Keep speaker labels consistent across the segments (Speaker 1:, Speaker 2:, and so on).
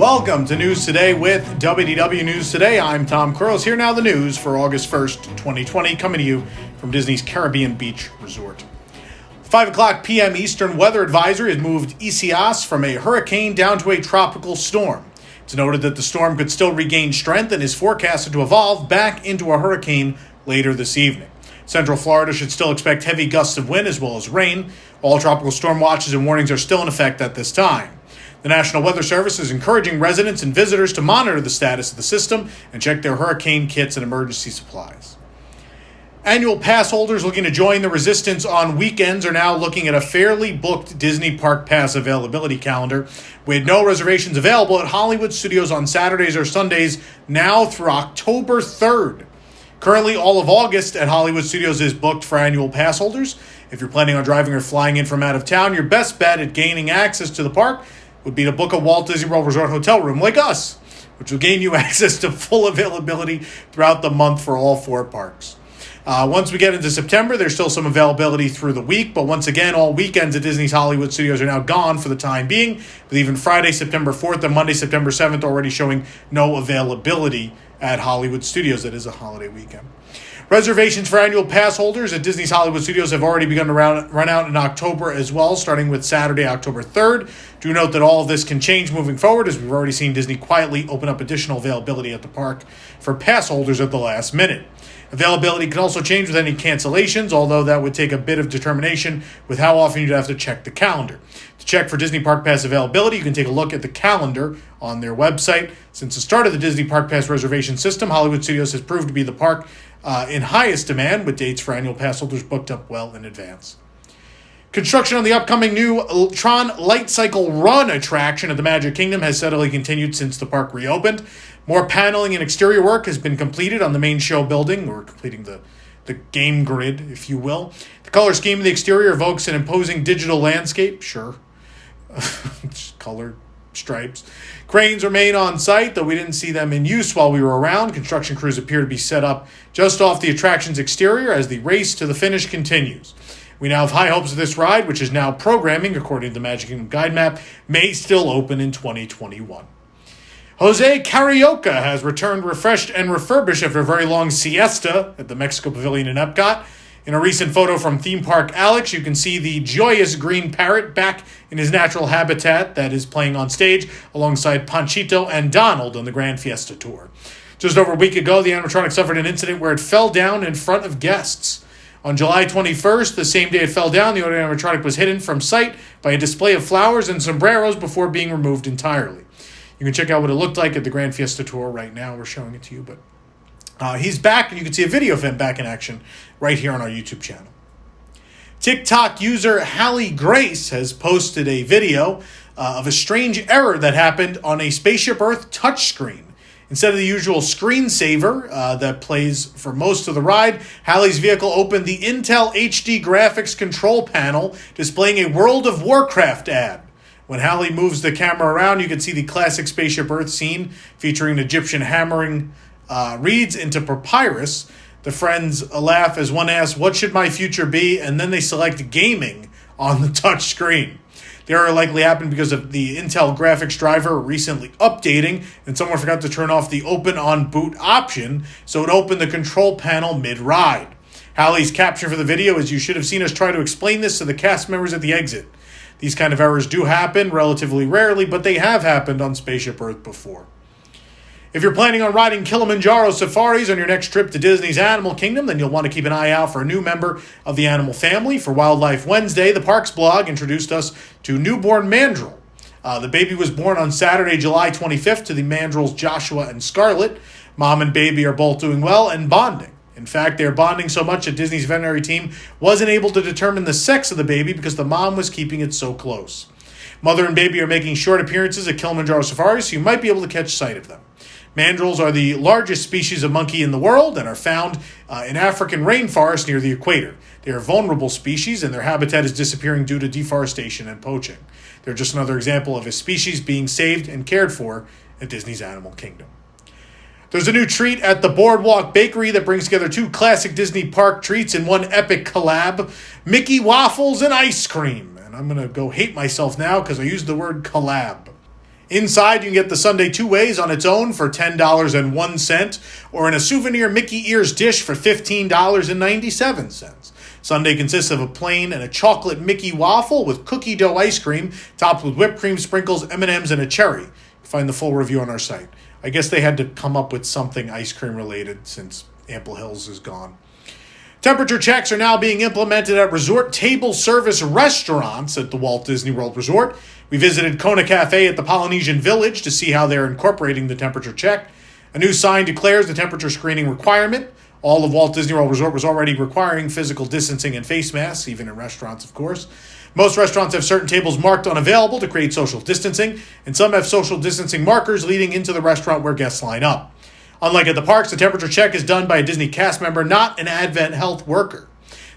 Speaker 1: Welcome to News Today with WDW News Today. I'm Tom Caro. Here now the news for August 1st, 2020, coming to you from Disney's Caribbean Beach Resort. 5 o'clock p.m. Eastern weather advisory has moved Isaias from a hurricane down to a tropical storm. It's noted that the storm could still regain strength and is forecasted to evolve back into a hurricane later this evening. Central Florida should still expect heavy gusts of wind as well as rain. All tropical storm watches and warnings are still in effect at this time. The National Weather Service is encouraging residents and visitors to monitor the status of the system and check their hurricane kits and emergency supplies. Annual pass holders looking to join the resistance on weekends are now looking at a fairly booked Disney Park Pass availability calendar, with no reservations available at Hollywood Studios on Saturdays or Sundays now through October 3rd. Currently, all of August at Hollywood Studios is booked for annual pass holders. If you're planning on driving or flying in from out of town, your best bet at gaining access to the park would be to book a Walt Disney World Resort hotel room like us, which will gain you access to full availability throughout the month for all four parks. Once we get into September, there's still some availability through the week, but once again, all weekends at Disney's Hollywood Studios are now gone for the time being, with even Friday, September 4th and Monday, September 7th already showing no availability at Hollywood Studios. That is a holiday weekend. Reservations for annual pass holders at Disney's Hollywood Studios have already begun to run out in October as well, starting with Saturday, October 3rd. Do note that all of this can change moving forward, as we've already seen Disney quietly open up additional availability at the park for pass holders at the last minute. Availability can also change with any cancellations, although that would take a bit of determination with how often you'd have to check the calendar. To check for Disney Park Pass availability, you can take a look at the calendar on their website. Since the start of the Disney Park Pass reservation system, Hollywood Studios has proved to be the park in highest demand, with dates for annual pass holders booked up well in advance. Construction on the upcoming new Tron Light Cycle Run attraction at the Magic Kingdom has steadily continued since the park reopened. More paneling and exterior work has been completed on the main show building, or completing the game grid, if you will. The color scheme of the exterior evokes an imposing digital landscape, sure. Just colored stripes. Cranes remain on site, though we didn't see them in use while we were around. Construction crews appear to be set up just off the attraction's exterior as the race to the finish continues. We now have high hopes of this ride, which is now programming, according to the Magic Kingdom Guide Map, may still open in 2021. Jose Carioca has returned refreshed and refurbished after a very long siesta at the Mexico Pavilion in Epcot. In a recent photo from Theme Park Alex, you can see the joyous green parrot back in his natural habitat that is playing on stage alongside Panchito and Donald on the Grand Fiesta Tour. Just over a week ago, the animatronic suffered an incident where it fell down in front of guests. On July 21st, the same day it fell down, the animatronic was hidden from sight by a display of flowers and sombreros before being removed entirely. You can check out what it looked like at the Grand Fiesta Tour right now. We're showing it to you, but he's back, and you can see a video of him back in action right here on our YouTube channel. TikTok user Hallie Grace has posted a video of a strange error that happened on a Spaceship Earth touchscreen. Instead of the usual screensaver that plays for most of the ride, Hallie's vehicle opened the Intel HD graphics control panel, displaying a World of Warcraft ad. When Hallie moves the camera around, you can see the classic Spaceship Earth scene featuring an Egyptian hammering reeds into papyrus. The friends laugh as one asks, "What should my future be?" And then they select gaming on the touch screen. The error likely happened because of the Intel graphics driver recently updating, and someone forgot to turn off the open on boot option, so it opened the control panel mid-ride. Hallie's caption for the video is, "You should have seen us try to explain this to the cast members at the exit." These kind of errors do happen relatively rarely, but they have happened on Spaceship Earth before. If you're planning on riding Kilimanjaro safaris on your next trip to Disney's Animal Kingdom, then you'll want to keep an eye out for a new member of the animal family. For Wildlife Wednesday, the Parks blog introduced us to newborn mandrill. The baby was born on Saturday, July 25th to the mandrills Joshua and Scarlett. Mom and baby are both doing well and bonding. In fact, they're bonding so much that Disney's veterinary team wasn't able to determine the sex of the baby because the mom was keeping it so close. Mother and baby are making short appearances at Kilimanjaro safaris, so you might be able to catch sight of them. Mandrills are the largest species of monkey in the world and are found in African rainforests near the equator. They are vulnerable species, and their habitat is disappearing due to deforestation and poaching. They're just another example of a species being saved and cared for at Disney's Animal Kingdom. There's a new treat at the Boardwalk Bakery that brings together two classic Disney park treats in one epic collab: Mickey waffles and ice cream. And I'm going to go hate myself now because I used the word collab. Inside, you can get the sundae two ways on its own for $10.01, or in a souvenir Mickey Ears dish for $15.97. Sundae consists of a plain and a chocolate Mickey waffle with cookie dough ice cream, topped with whipped cream, sprinkles, M&Ms, and a cherry. You can find the full review on our site. I guess they had to come up with something ice cream related since Ample Hills is gone. Temperature checks are now being implemented at resort table service restaurants at the Walt Disney World Resort. We visited Kona Cafe at the Polynesian Village to see how they're incorporating the temperature check. A new sign declares the temperature screening requirement. All of Walt Disney World Resort was already requiring physical distancing and face masks, even in restaurants, of course. Most restaurants have certain tables marked unavailable to create social distancing, and some have social distancing markers leading into the restaurant where guests line up. Unlike at the parks, the temperature check is done by a Disney cast member, not an Advent health worker.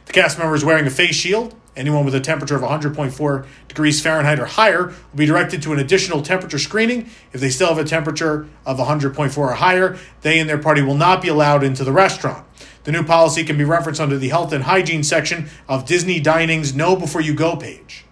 Speaker 1: The cast member is wearing a face shield. Anyone with a temperature of 100.4 degrees Fahrenheit or higher will be directed to an additional temperature screening. If they still have a temperature of 100.4 or higher, they and their party will not be allowed into the restaurant. The new policy can be referenced under the Health and Hygiene section of Disney Dining's Know Before You Go page.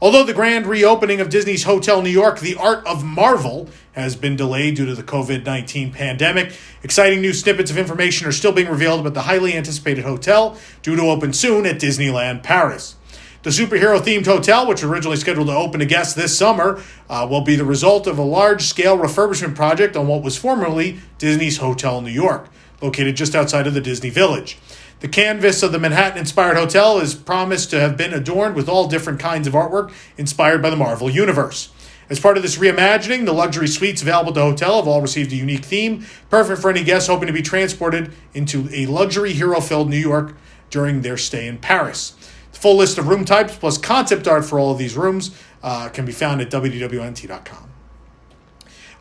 Speaker 1: Although the grand reopening of Disney's Hotel New York, The Art of Marvel, has been delayed due to the COVID-19 pandemic, exciting new snippets of information are still being revealed about the highly anticipated hotel, due to open soon at Disneyland Paris. The superhero-themed hotel, which was originally scheduled to open to guests this summer, will be the result of a large-scale refurbishment project on what was formerly Disney's Hotel New York, located just outside of the Disney Village. The canvas of the Manhattan-inspired hotel is promised to have been adorned with all different kinds of artwork inspired by the Marvel Universe. As part of this reimagining, the luxury suites available at the hotel have all received a unique theme, perfect for any guests hoping to be transported into a luxury hero-filled New York during their stay in Paris. The full list of room types plus concept art for all of these rooms can be found at WDWNT.com.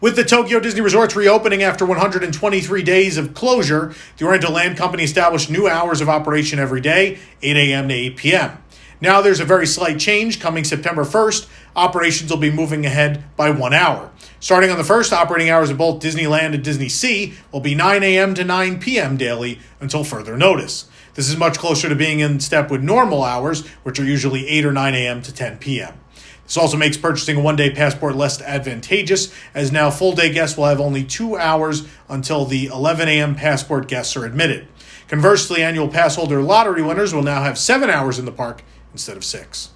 Speaker 1: With the Tokyo Disney Resorts reopening after 123 days of closure, the Oriental Land Company established new hours of operation every day, 8 a.m. to 8 p.m. Now there's a very slight change. Coming September 1st, operations will be moving ahead by 1 hour. Starting on the 1st, operating hours at both Disneyland and Disney Sea will be 9 a.m. to 9 p.m. daily until further notice. This is much closer to being in step with normal hours, which are usually 8 or 9 a.m. to 10 p.m. This also makes purchasing a one-day passport less advantageous, as now full-day guests will have only 2 hours until the 11 a.m. passport guests are admitted. Conversely, annual pass holder lottery winners will now have 7 hours in the park instead of 6.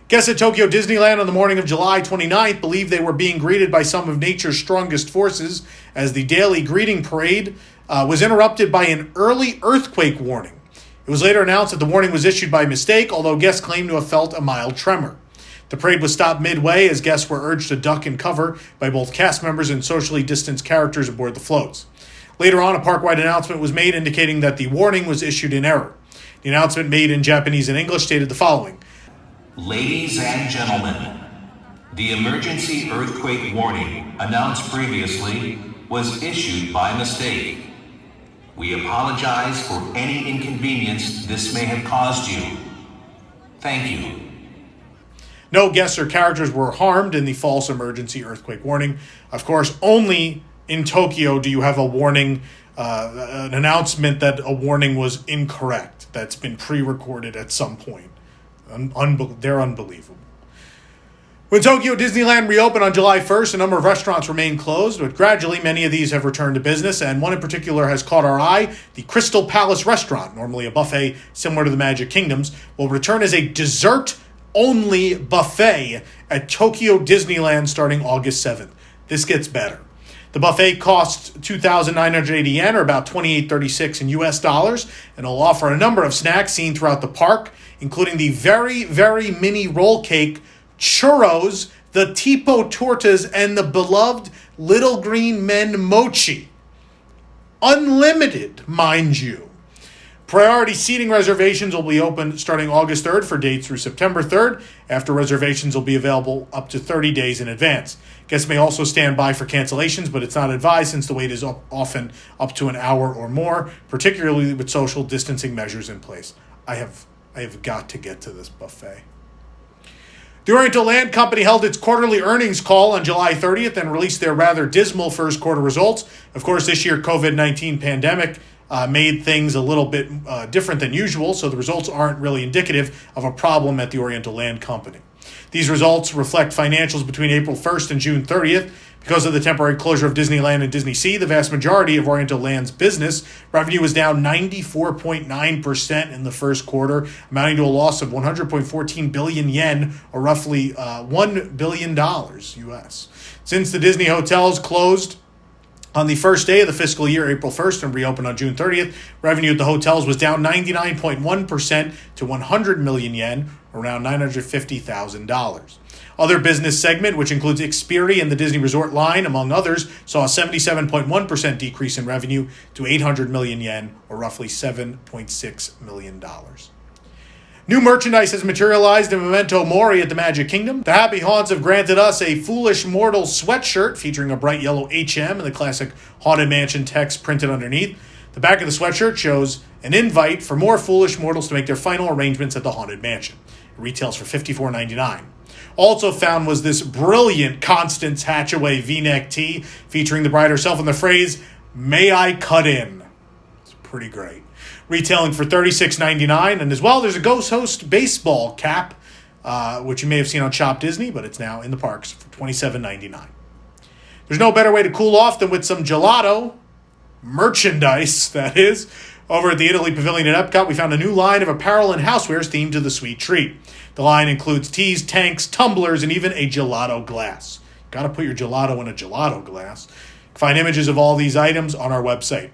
Speaker 1: Guests at Tokyo Disneyland on the morning of July 29th believed they were being greeted by some of nature's strongest forces, as the daily greeting parade was interrupted by an early earthquake warning. It was later announced that the warning was issued by mistake, although guests claimed to have felt a mild tremor. The parade was stopped midway as guests were urged to duck and cover by both cast members and socially distanced characters aboard the floats. Later on, a park-wide announcement was made indicating that the warning was issued in error. The announcement, made in Japanese and English, stated the following.
Speaker 2: Ladies and gentlemen, the emergency earthquake warning announced previously was issued by mistake. We apologize for any inconvenience this may have caused you. Thank you.
Speaker 1: No guests or characters were harmed in the false emergency earthquake warning. Of course, only in Tokyo do you have a warning, an announcement that a warning was incorrect. That's been pre-recorded at some point. They're unbelievable. When Tokyo Disneyland reopened on July 1st, a number of restaurants remained closed, but gradually many of these have returned to business, and one in particular has caught our eye. The Crystal Palace restaurant, normally a buffet similar to the Magic Kingdoms, will return as a dessert-only buffet at Tokyo Disneyland starting August 7th. This gets better. The buffet costs 2,980 yen, or about $28.36 in US dollars, and it'll offer a number of snacks seen throughout the park, including the very, very mini roll cake, churros, the tipo tortas, and the beloved Little Green Men mochi. Unlimited, mind you. Priority seating reservations will be open starting August 3rd for dates through September 3rd. After, reservations will be available up to 30 days in advance. Guests may also stand by for cancellations, but it's not advised since the wait is often up to an hour or more, particularly with social distancing measures in place. I have got to get to this buffet. The Oriental Land Company held its quarterly earnings call on July 30th and released their rather dismal first quarter results. Of course, this year COVID-19 pandemic made things a little bit different than usual, so the results aren't really indicative of a problem at the Oriental Land Company. These results reflect financials between April 1st and June 30th. Because of the temporary closure of Disneyland and Disney Sea, the vast majority of Oriental Land's business revenue was down 94.9% in the first quarter, amounting to a loss of 100.14 billion yen, or roughly $1 billion US. Since the Disney hotels closed on the first day of the fiscal year, April 1st, and reopened on June 30th, revenue at the hotels was down 99.1% to 100 million yen, around $950,000. Other business segment, which includes Xperia and the Disney Resort line, among others, saw a 77.1% decrease in revenue to 800 million yen, or roughly $7.6 million. New merchandise has materialized in Memento Mori at the Magic Kingdom. The Happy Haunts have granted us a Foolish Mortal sweatshirt featuring a bright yellow HM and the classic Haunted Mansion text printed underneath. The back of the sweatshirt shows an invite for more Foolish Mortals to make their final arrangements at the Haunted Mansion. It retails for $54.99. Also found was this brilliant Constance Hatchaway V-neck tee featuring the bride herself and the phrase, "May I cut in?" It's pretty great. Retailing for $36.99. And as well, there's a Ghost Host baseball cap, which you may have seen on Shop Disney, but it's now in the parks for $27.99. There's no better way to cool off than with some gelato merchandise, that is. Over at the Italy Pavilion at Epcot, we found a new line of apparel and housewares themed to the sweet treat. The line includes teas, tanks, tumblers, and even a gelato glass. Got to put your gelato in a gelato glass. Find images of all these items on our website.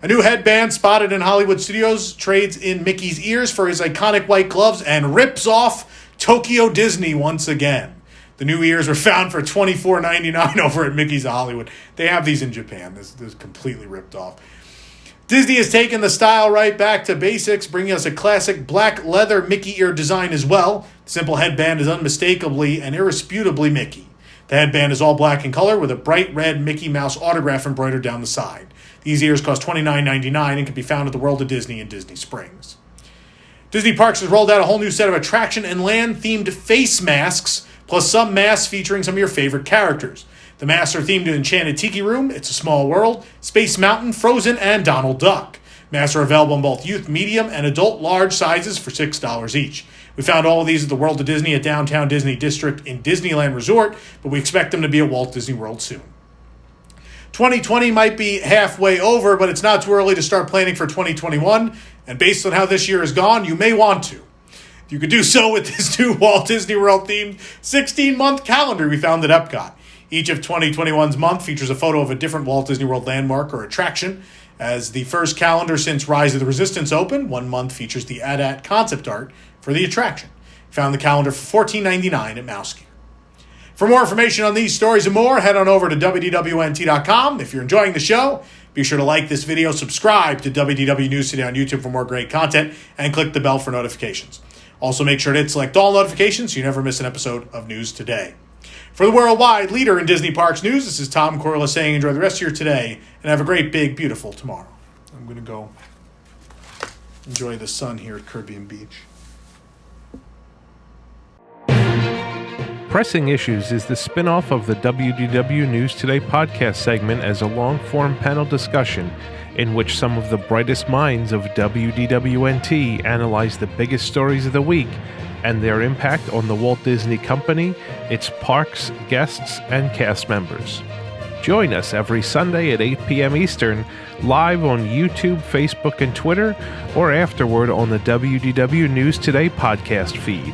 Speaker 1: A new headband spotted in Hollywood studios trades in Mickey's ears for his iconic white gloves and rips off Tokyo Disney once again. The new ears were found for $24.99 over at Mickey's Hollywood. They have these in Japan. This is completely ripped off. Disney has taken the style right back to basics, bringing us a classic black leather Mickey ear design as well. The simple headband is unmistakably and irresputably Mickey. The headband is all black in color with a bright red Mickey Mouse autograph embroidered down the side. These ears cost $29.99 and can be found at the World of Disney in Disney Springs. Disney Parks has rolled out a whole new set of attraction and land-themed face masks, plus some masks featuring some of your favorite characters. The masks are themed to Enchanted Tiki Room, It's a Small World, Space Mountain, Frozen, and Donald Duck. Masks are available in both youth, medium, and adult large sizes for $6 each. We found all of these at the World of Disney at Downtown Disney District in Disneyland Resort, but we expect them to be at Walt Disney World soon. 2020 might be halfway over, but it's not too early to start planning for 2021, and based on how this year has gone, you may want to. You could do so with this new Walt Disney World themed 16-month calendar we found at Epcot. Each of 2021's month features a photo of a different Walt Disney World landmark or attraction. As the first calendar since Rise of the Resistance opened, 1 month features the AT-AT concept art for the attraction. Found the calendar for $14.99 at Mouse Gear. For more information on these stories and more, head on over to WDWNT.com. If you're enjoying the show, be sure to like this video, subscribe to WDW News Today on YouTube for more great content, and click the bell for notifications. Also, make sure to hit select all notifications so you never miss an episode of News Today. For the worldwide leader in Disney Parks news, this is Tom Corliss saying enjoy the rest of your today and have a great, big, beautiful tomorrow. I'm going to go enjoy the sun here at Caribbean Beach.
Speaker 3: Pressing Issues is the spin-off of the WDW News Today podcast segment as a long-form panel discussion in which some of the brightest minds of WDWNT analyze the biggest stories of the week and their impact on the Walt Disney Company, its parks, guests, and cast members. Join us every Sunday at 8 p.m. Eastern, live on YouTube, Facebook, and Twitter, or afterward on the WDW News Today podcast feed.